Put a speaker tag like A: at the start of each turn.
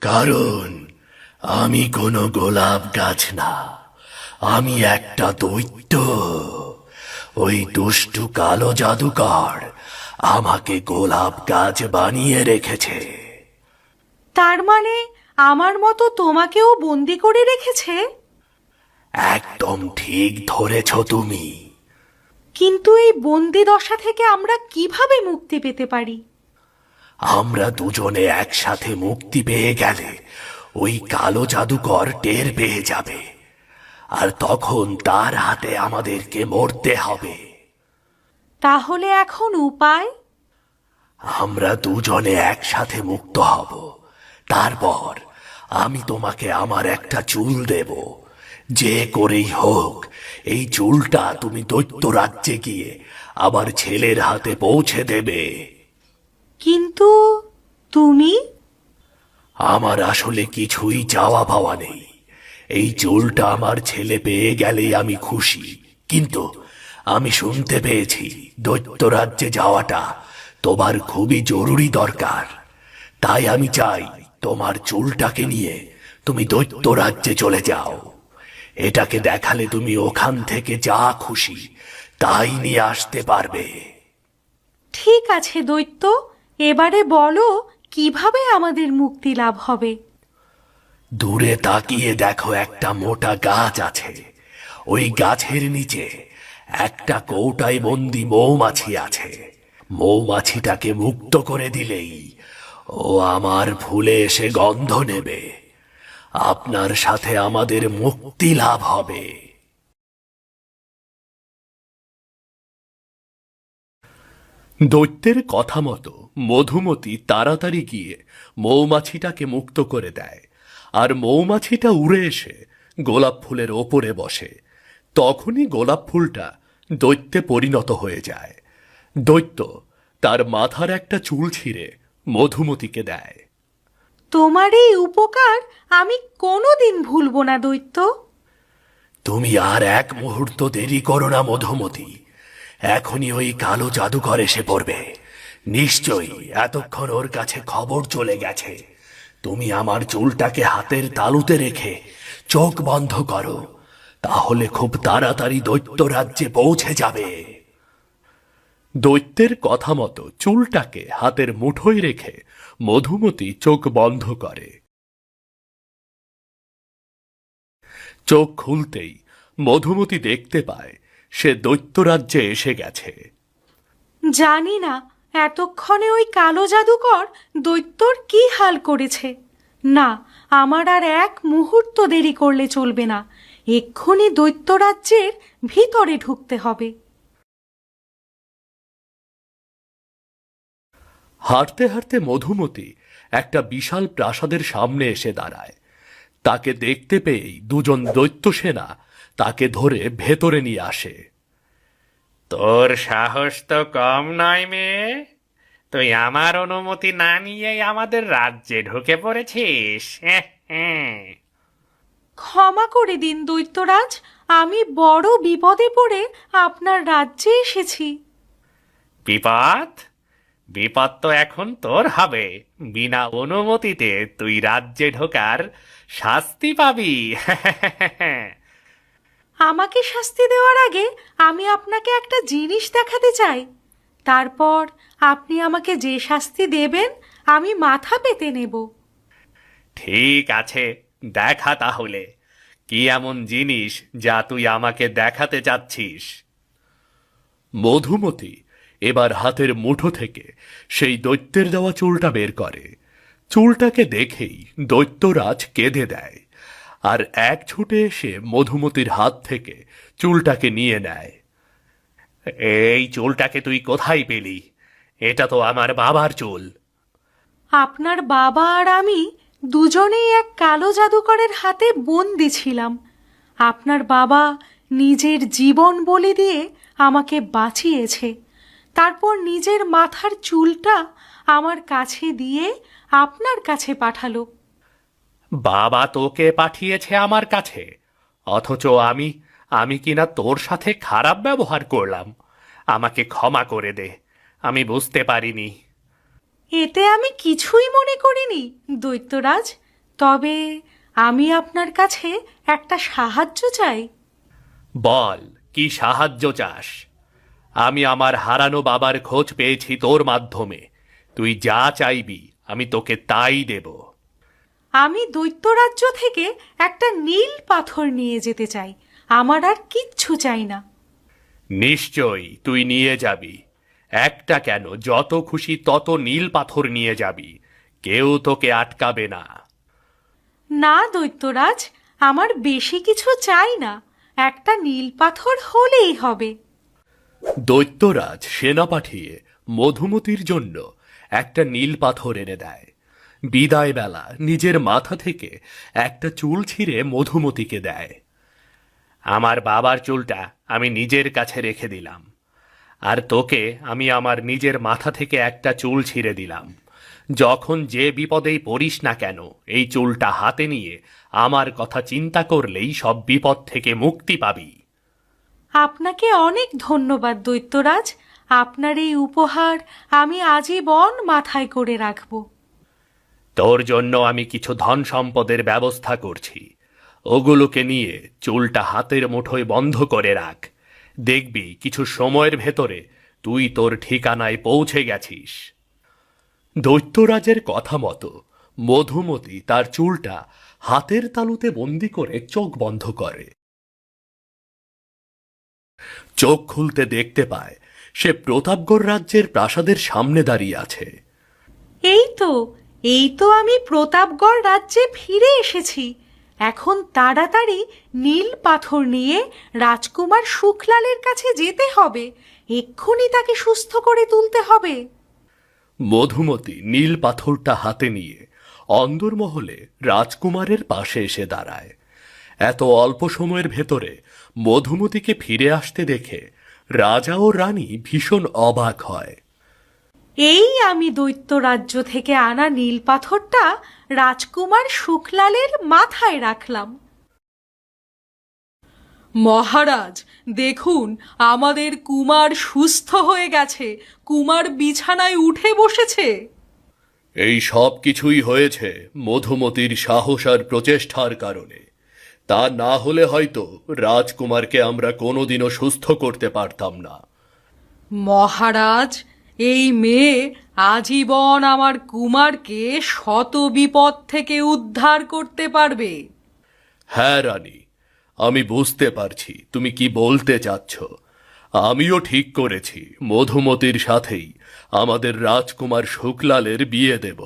A: কারণ আমি কোনো গোলাপ গাছ না, আমি একটা দৈত্য। ওই দুষ্টু কালো জাদুকর আমাকে গোলাপ গাছ বানিয়ে রেখেছে।
B: তার মানে আমার মতো তোমাকেও বন্দি করে রেখেছে?
A: একদম ঠিক ধরেছ তুমি।
B: কিন্তু এই বন্দি দশা থেকে আমরা কিভাবে মুক্তি পেতে পারি?
A: আমরা দুজনে একসাথে মুক্তি পেয়ে গেলে ওই কালো জাদুকর টের পেয়ে যাবে, আর তখন তার হাতে আমাদেরকে মরতে হবে।
B: তাহলে এখন উপায়?
A: আমরা দুজনে একসাথে মুক্ত হব। তারপর আমি তোমাকে আমার একটা চুল দেব। যে করেই হোক এই চুলটা তুমি দৈত্য রাজ্যে গিয়ে আবার ছেলের হাতে পৌঁছে দেবে।
B: কিন্তু তুমি?
A: আমার আসলে কিছুই চাওয়া পাওয়া নেই। এই চুলটা আমার ছেলে পেয়ে গেলেই আমি খুশি। কিন্তু আমি শুনতে পেয়েছি দৈত্য রাজ্যে যাওয়াটা তোমার খুবই জরুরি দরকার। তাই আমি চাই তোমার চুলটাকে নিয়ে তুমি দৈত্য রাজ্যে চলে যাও। এটাকে দেখালে তুমি ওখান থেকে যা খুশি তাই নিয়ে আসতে পারবে।
B: ঠিক আছে দৈত্য, এবারে বলো কিভাবে আমাদের মুক্তি লাভ হবে?
A: দূরে তাকিয়ে দেখো একটা মোটা গাছ আছে। ওই গাছের নিচে একটা কৌটায় বন্দি মৌমাছি আছে। মৌমাছিটাকে মুক্ত করে দিলেই ও আমার ফুলে এসে গন্ধ নেবে। আপনার সাথে আমাদের মুক্তি লাভ হবে। দৈত্যের কথা মতো মধুমতি তাড়াতাড়ি গিয়ে মৌমাছিটাকে মুক্ত করে দেয়, আর মৌমাছিটা উড়ে এসে গোলাপ ফুলের ওপরে বসে। তখনই গোলাপ ফুলটা দৈত্যে পরিণত হয়ে যায়। দৈত্য তার মাথার একটা চুল ছিঁড়ে মধুমতিকে দেয়।
B: তোমার এই উপকার আমি কোনোদিন ভুলবো না দৈত্য।
A: তুমি আর এক মুহূর্ত দেরি করো না মধুমতি। এখনই ওই কালো জাদুকর এসে পড়বে। নিশ্চয়ই এতক্ষণ ওর কাছে খবর চলে গেছে। তুমি আমার চুলটাকে হাতের তালুতে রেখে চোখ বন্ধ করো, তাহলে খুব তাড়াতাড়ি দৈত্য রাজ্যে পৌঁছে যাবে। দৈত্যের কথা মতো চুলটাকে হাতের মুঠোয় রেখে মধুমতি চোখ বন্ধ করে। চোখ খুলতেই মধুমতি দেখতে পায় সে দৈত্যরাজ্যে এসে গেছে।
B: জানি না এতক্ষণে ওই কালো জাদুকর দৈত্যর কি হাল করেছে। না, আমার আর এক মুহূর্ত দেরি করলে চলবে না। এক্ষুনি দৈত্যরাজ্যের ভিতরে ঢুকতে হবে।
A: হাঁটতে হাঁটতে মধুমতি একটা বিশাল প্রাসাদের সামনে এসে দাঁড়ায়। তাকে দেখতে পেয়েই দুজন দৈত্য সেনা তাকে ধরে ভেতরে নিয়ে আসে।
C: তোর সাহস তো কম নয় মেয়ে, তুই আমার অনুমতি না নিয়েই আমাদের রাজ্যে ঢুকে পড়েছিস।
B: ক্ষমা করে দিন দৈত্যরাজ, আমি বড় বিপদে পড়ে আপনার রাজ্যে এসেছি।
C: বিপদ? বিপদ তো এখন তোর হবে। বিনা অনুমতিতে তুই রাজ্যে ঢোকার শাস্তি পাবি।
B: আমাকে শাস্তি দেওয়ার আগে আমি আপনাকে একটা জিনিস দেখাতে চাই। তারপর আপনি আমাকে যে শাস্তি দেবেন আমি মাথা পেতে নেব।
C: ঠিক আছে, দেখা তাহলে কি এমন জিনিস যা তুই আমাকে দেখাতে চাচ্ছিস।
A: মধুমতি এবার হাতের মুঠো থেকে সেই দৈত্যের দেওয়া চুলটা বের করে। চুলটাকে দেখেই দৈত্যরাজ কেঁদে দেয়, আর এক ছুটে এসে মধুমতির হাত থেকে চুলটাকে নিয়ে নেয়।
C: এই চুলটাকে তুই কোথায় পেলি? এটা তো আমার বাবার চুল।
B: আপনার বাবা আর আমি দুজনেই এক কালো জাদুকরের হাতে বন্দি ছিলাম। আপনার বাবা নিজের জীবন বলি দিয়ে আমাকে বাঁচিয়েছে। তারপর নিজের মাথার চুলটা আমার কাছে দিয়ে আপনার কাছে পাঠালো।
C: বাবা তোকে পাঠিয়েছে আমার কাছে, অথচ আমি আমি কিনা তোর সাথে খারাপ ব্যবহার করলাম। আমাকে ক্ষমা করে দে, আমি বুঝতে পারিনি।
B: এতে আমি কিছুই মনে করিনি দৈত্যরাজ। তবে আমি আপনার কাছে একটা সাহায্য চাই।
C: বল, কি সাহায্য চাস? আমি আমার হারানো বাবার খোঁজ পেয়েছি তোর মাধ্যমে। তুই যা চাইবি আমি তোকে তাই দেব।
B: আমি দৈত্যরাজ্য থেকে একটা নীল পাথর নিয়ে যেতে চাই। আমার আর কিচ্ছু চাই না।
C: নিশ্চয়ই তুই নিয়ে যাবি। একটা কেন, যত খুশি তত নীল পাথর নিয়ে যাবি। কেউ তোকে আটকাবে না।
B: না দৈত্যরাজ, আমার বেশি কিছু চাই না, একটা নীল পাথর হলেই হবে।
C: দৈত্যরাজ সেনা পাঠিয়ে মধুমতির জন্য একটা নীল পাথর এনে দেয়। বিদায় বেলা নিজের মাথা থেকে একটা চুল ছিঁড়ে মধুমতিকে দেয়। আমার বাবার চুলটা আমি নিজের কাছে রেখে দিলাম, আর তোকে আমি আমার নিজের মাথা থেকে একটা চুল ছিঁড়ে দিলাম। যখন যে বিপদেই পড়িস না কেন, এই চুলটা হাতে নিয়ে আমার কথা চিন্তা করলেই সব বিপদ থেকে মুক্তি পাবি।
B: আপনাকে অনেক ধন্যবাদ দৈত্যরাজ। আপনার এই উপহার আমি আজীবন মাথায় করে রাখব।
C: তোর জন্য আমি কিছু ধন সম্পদের ব্যবস্থা করছি। ওগুলোকে নিয়ে চুলটা হাতের মুঠোয় বন্ধ করে রাখ। দেখবি কিছু সময়ের ভেতরে তুই তোর ঠিকানায় পৌঁছে গেছিস। দৈত্যরাজের কথা মতো মধুমতি তার চুলটা হাতের তালুতে বন্দি করে চোখ বন্ধ করে। চোখ খুলতে দেখতে পায় সে প্রতাপগড় রাজ্যের প্রাসাদের সামনে দাঁড়িয়ে আছে।
B: এই তো আমি প্রতাপগড় রাজ্যে ফিরে এসেছি। এখন তাড়াতাড়ি নীল পাথর নিয়ে রাজকুমার সুখলালের কাছে যেতে হবে। এক্ষুনি তাকে সুস্থ করে তুলতে হবে।
C: মধুমতি নীল পাথরটা হাতে নিয়ে অন্দরমহলে রাজকুমারের পাশে এসে দাঁড়ায়। এত অল্প সময়ের ভেতরে মধুমতিকে ফিরে আসতে দেখে রাজা ও রানী ভীষণ অবাক হয়।
B: এই আমি দৈত্যরাজ্য থেকে আনা নীল পাথরটা রাজকুমার সুখলালের মাথায় রাখলাম। মহারাজ, দেখুন, আমাদের কুমার সুস্থ হয়ে গেছে। কুমার বিছানায় উঠে বসেছে।
C: এই সব কিছুই হয়েছে মধুমতির সাহস আর প্রচেষ্টার কারণে। তা না হলে হয়তো রাজকুমারকে আমরা কোনোদিনও সুস্থ করতে পারতাম না।
B: মহারাজ, এই মেয়ে আজীবন আমার কুমারকে শত বিপদ থেকে উদ্ধার করতে পারবে।
C: হ্যাঁ রানী, আমি বুঝতে পারছি তুমি কি বলতে চাচ্ছ। আমিও ঠিক করেছি মধুমতির সাথেই আমাদের রাজকুমার শুক্লালের বিয়ে দেব।